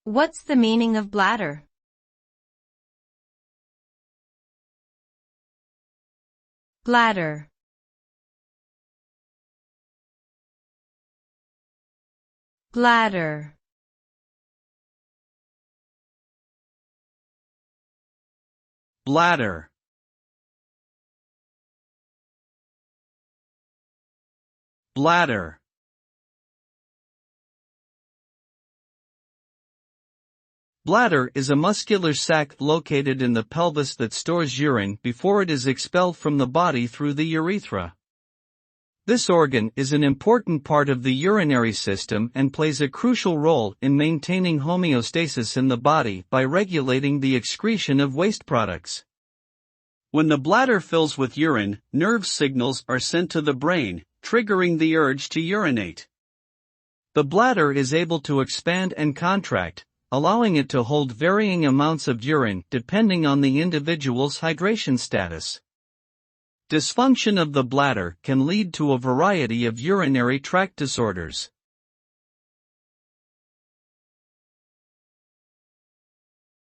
What's the meaning of bladder? Bladder. Bladder. Bladder. Bladder. Bladder is a muscular sac located in the pelvis that stores urine before it is expelled from the body through the urethra. This organ is an important part of the urinary system and plays a crucial role in maintaining homeostasis in the body by regulating the excretion of waste products. When the bladder fills with urine, nerve signals are sent to the brain, triggering the urge to urinate. The bladder is able to expand and contract, allowing it to hold varying amounts of urine depending on the individual's hydration status. Dysfunction of the bladder can lead to a variety of urinary tract disorders.